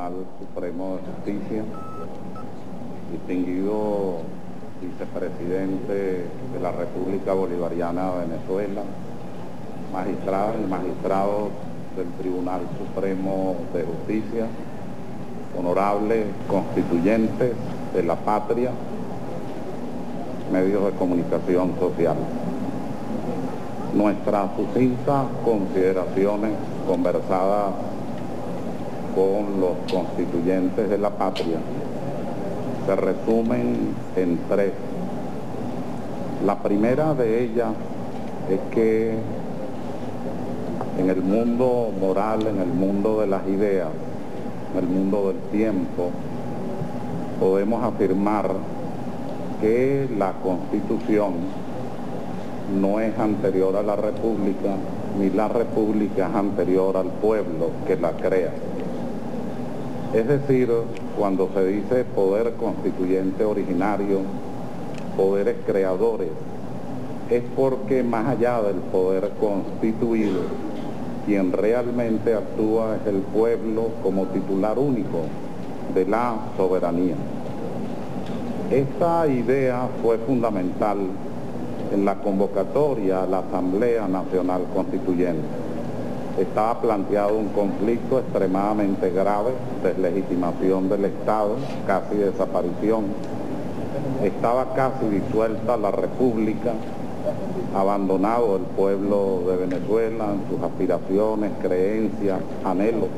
Tribunal Supremo de Justicia, distinguido vicepresidente de la República Bolivariana de Venezuela, magistradas y magistrados del Tribunal Supremo de Justicia, honorables constituyentes de la patria, medios de comunicación social. Nuestras sucintas consideraciones conversadas con los constituyentes de la patria se resumen en tres. La primera de ellas es que en el mundo moral, en el mundo de las ideas, en el mundo del tiempo, podemos afirmar que la Constitución no es anterior a la República, ni la República es anterior al pueblo que la crea. Es decir, cuando se dice poder constituyente originario, poderes creadores, es porque más allá del poder constituido, quien realmente actúa es el pueblo como titular único de la soberanía. Esta idea fue fundamental en la convocatoria a la Asamblea Nacional Constituyente. Estaba planteado un conflicto extremadamente grave, deslegitimación del Estado, casi desaparición. Estaba casi disuelta la República, abandonado el pueblo de Venezuela en sus aspiraciones, creencias, anhelos,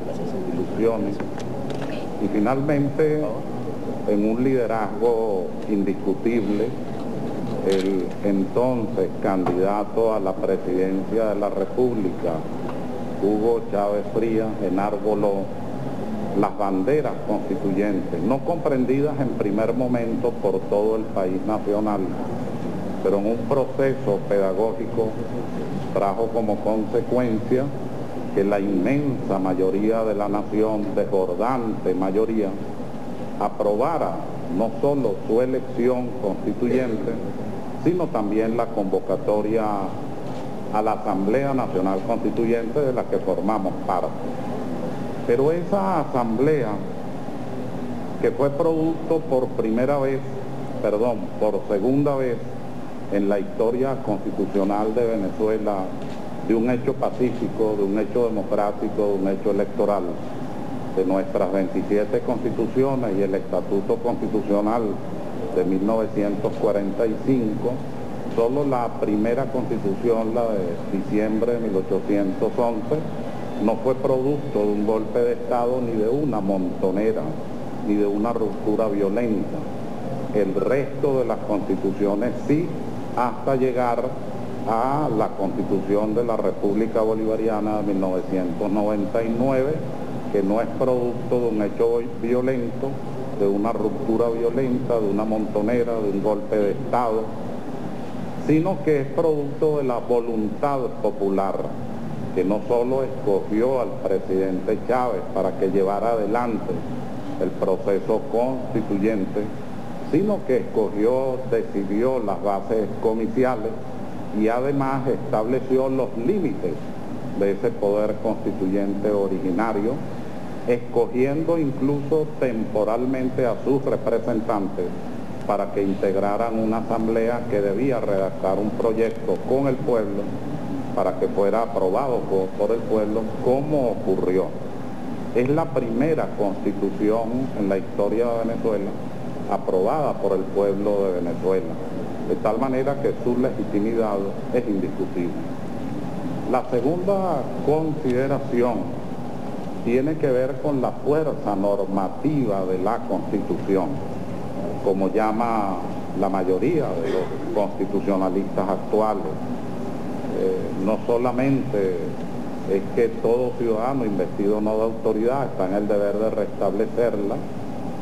ilusiones. Y finalmente, en un liderazgo indiscutible, el entonces candidato a la presidencia de la República, Hugo Chávez Frías, enarboló las banderas constituyentes, no comprendidas en primer momento por todo el país nacional, pero en un proceso pedagógico trajo como consecuencia que la inmensa mayoría de la nación, desbordante mayoría, aprobara no solo su elección constituyente, sino también la convocatoria a la Asamblea Nacional Constituyente de la que formamos parte. Pero esa asamblea, que fue producto por segunda vez en la historia constitucional de Venezuela, de un hecho pacífico, de un hecho democrático, de un hecho electoral, de nuestras 27 constituciones y el Estatuto Constitucional de 1945, solo la primera constitución, la de diciembre de 1811, no fue producto de un golpe de Estado ni de una montonera, ni de una ruptura violenta. El resto de las constituciones sí, hasta llegar a la Constitución de la República Bolivariana de 1999, que no es producto de un hecho violento, de una ruptura violenta, de una montonera, de un golpe de Estado, sino que es producto de la voluntad popular, que no solo escogió al presidente Chávez para que llevara adelante el proceso constituyente, sino que decidió las bases comiciales y además estableció los límites de ese poder constituyente originario, escogiendo incluso temporalmente a sus representantes para que integraran una asamblea que debía redactar un proyecto con el pueblo para que fuera aprobado por el pueblo, como ocurrió. Es la primera constitución en la historia de Venezuela aprobada por el pueblo de Venezuela, de tal manera que su legitimidad es indiscutible. La segunda consideración tiene que ver con la fuerza normativa de la Constitución, como llama la mayoría de los constitucionalistas actuales. No solamente es que todo ciudadano investido no de autoridad está en el deber de restablecerla,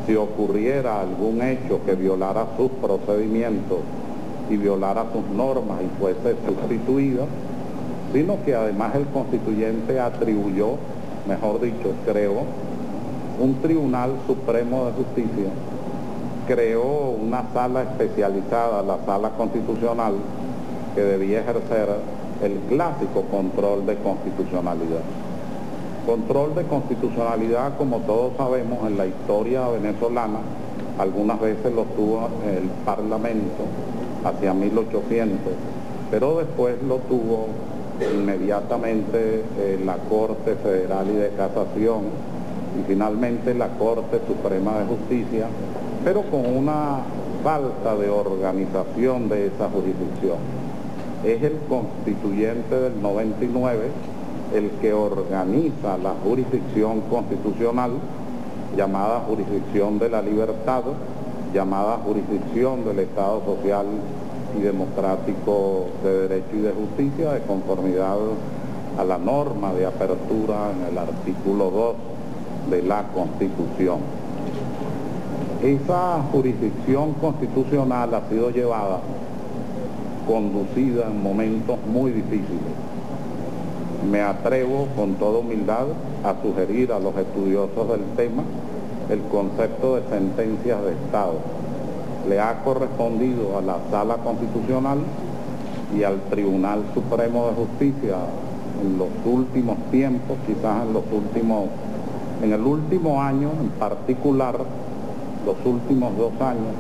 si ocurriera algún hecho que violara sus procedimientos y violara sus normas y fuese sustituida, sino que además el constituyente atribuyó, mejor dicho, creó un Tribunal Supremo de Justicia, creó una sala especializada, la Sala Constitucional, que debía ejercer el clásico control de constitucionalidad. Control de constitucionalidad, como todos sabemos, en la historia venezolana, algunas veces lo tuvo el Parlamento hacia 1800, pero después lo tuvo inmediatamente la Corte Federal y de Casación y finalmente la Corte Suprema de Justicia, pero con una falta de organización de esa jurisdicción. Es el constituyente del 99 el que organiza la jurisdicción constitucional, llamada jurisdicción de la libertad, llamada jurisdicción del Estado social y democrático de derecho y de justicia, de conformidad a la norma de apertura en el artículo 2 de la Constitución. Esa jurisdicción constitucional ha sido llevada, conducida en momentos muy difíciles. Me atrevo con toda humildad a sugerir a los estudiosos del tema el concepto de sentencias de Estado. Le ha correspondido a la Sala Constitucional y al Tribunal Supremo de Justicia en los últimos tiempos, quizás en el último año en particular, los últimos 2 años,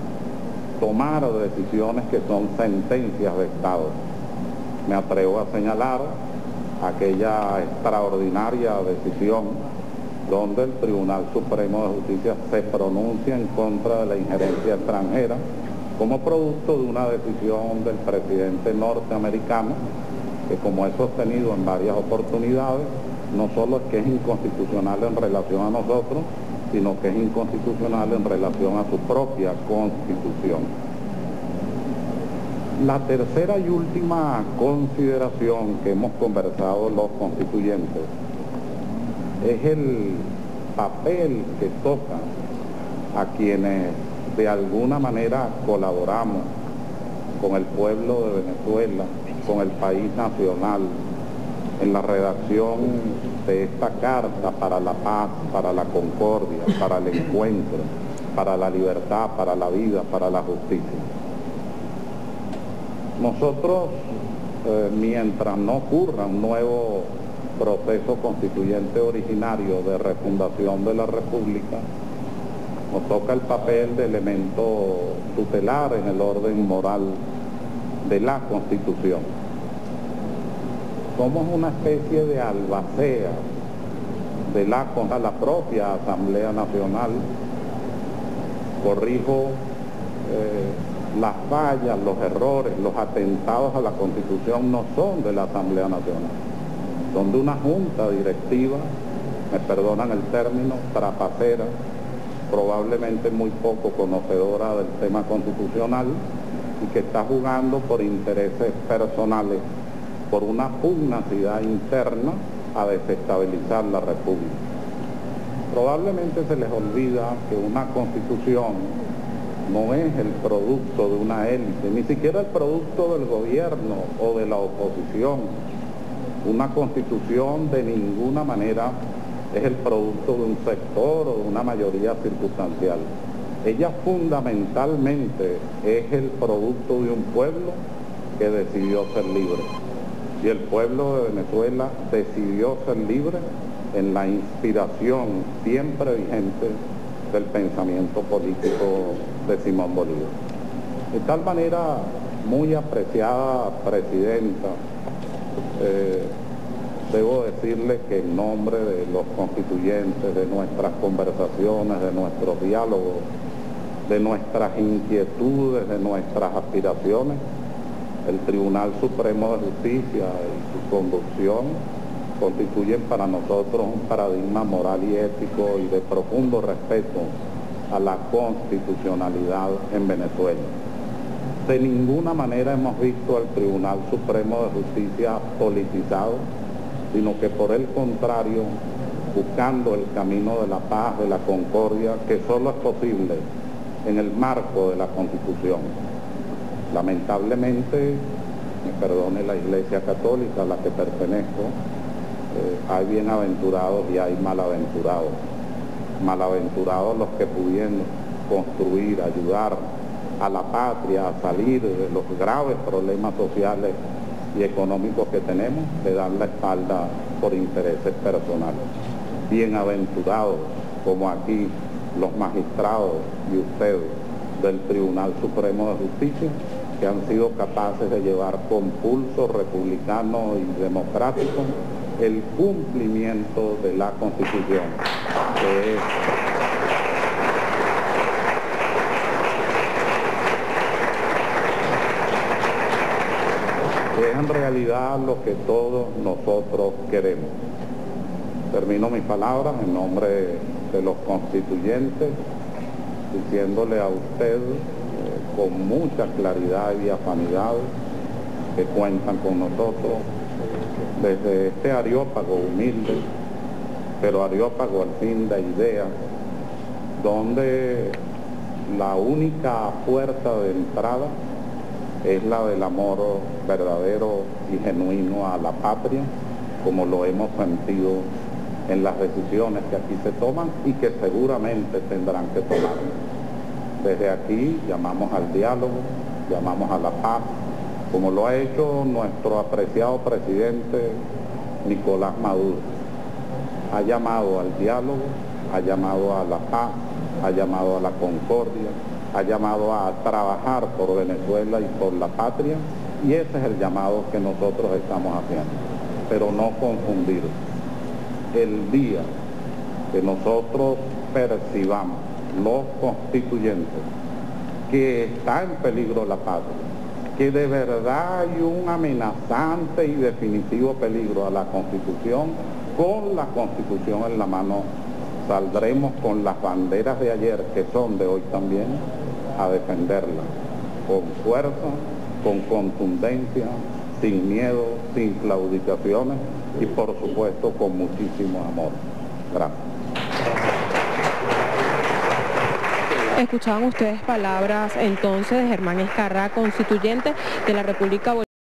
tomar decisiones que son sentencias de Estado. Me atrevo a señalar aquella extraordinaria decisión donde el Tribunal Supremo de Justicia se pronuncia en contra de la injerencia extranjera como producto de una decisión del presidente norteamericano que, como he sostenido en varias oportunidades, no solo es que es inconstitucional en relación a nosotros, sino que es inconstitucional en relación a su propia Constitución. La tercera y última consideración que hemos conversado los constituyentes es el papel que toca a quienes de alguna manera colaboramos con el pueblo de Venezuela, con el país nacional, en la redacción de esta carta para la paz, para la concordia, para el encuentro, para la libertad, para la vida, para la justicia. Nosotros, mientras no ocurra un nuevo proceso constituyente originario de refundación de la República, nos toca el papel de elemento tutelar en el orden moral de la Constitución. Somos una especie de albacea de la propia Asamblea Nacional. Corrijo las fallas, los errores, los atentados a la Constitución no son de la Asamblea Nacional, son de una junta directiva, me perdonan el término, trapacera, probablemente muy poco conocedora del tema constitucional y que está jugando por intereses personales, por una pugnacidad interna a desestabilizar la República. Probablemente se les olvida que una Constitución no es el producto de una élite, ni siquiera el producto del gobierno o de la oposición. Una Constitución de ninguna manera es el producto de un sector o de una mayoría circunstancial. Ella fundamentalmente es el producto de un pueblo que decidió ser libre. Y el pueblo de Venezuela decidió ser libre en la inspiración siempre vigente del pensamiento político de Simón Bolívar. De tal manera, muy apreciada presidenta, debo decirle que en nombre de los constituyentes, de nuestras conversaciones, de nuestros diálogos, de nuestras inquietudes, de nuestras aspiraciones, el Tribunal Supremo de Justicia y su conducción constituyen para nosotros un paradigma moral y ético y de profundo respeto a la constitucionalidad en Venezuela. De ninguna manera hemos visto al Tribunal Supremo de Justicia politizado, sino que por el contrario, buscando el camino de la paz, de la concordia, que solo es posible en el marco de la Constitución. Lamentablemente, me perdone la Iglesia Católica a la que pertenezco, hay bienaventurados y hay malaventurados. Malaventurados los que pudiendo construir, ayudar a la patria a salir de los graves problemas sociales y económicos que tenemos, le dan la espalda por intereses personales. bienaventurados, como aquí los magistrados y ustedes del Tribunal Supremo de Justicia, que han sido capaces de llevar con pulso republicano y democrático el cumplimiento de la Constitución, que es en realidad lo que todos nosotros queremos. Termino mis palabras en nombre de los constituyentes, diciéndole a usted con mucha claridad y diafanidad que cuentan con nosotros desde este areópago humilde, pero areópago al fin de ideas, donde la única puerta de entrada es la del amor verdadero y genuino a la patria, como lo hemos sentido en las decisiones que aquí se toman y que seguramente tendrán que tomar. Desde aquí llamamos al diálogo, llamamos a la paz, como lo ha hecho nuestro apreciado presidente Nicolás Maduro. Ha llamado al diálogo, ha llamado a la paz, ha llamado a la concordia, ha llamado a trabajar por Venezuela y por la patria, y ese es el llamado que nosotros estamos haciendo. Pero no confundir. El día que nosotros percibamos, los constituyentes, que está en peligro la patria, que de verdad hay un amenazante y definitivo peligro a la Constitución, con la Constitución en la mano, saldremos con las banderas de ayer, que son de hoy también, a defenderla, con fuerza, con contundencia, sin miedo, sin claudicaciones y por supuesto con muchísimo amor. Gracias. Escuchaban ustedes palabras entonces de Germán Ezcarra, constituyente de la República Bolivariana.